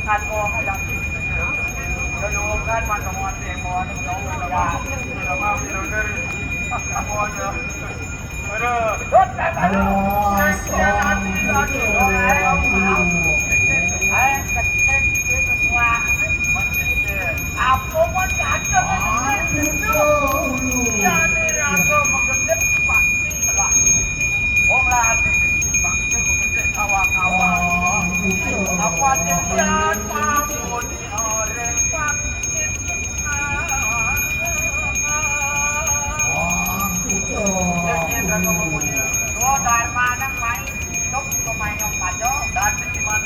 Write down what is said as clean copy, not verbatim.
kan oh ada lalu kan mana mau temo mau ya sama bener semuanya ada apa pun ada jadi raga menggedek pasti lah oh lah pasti menggedek kawan-kawan apa jadian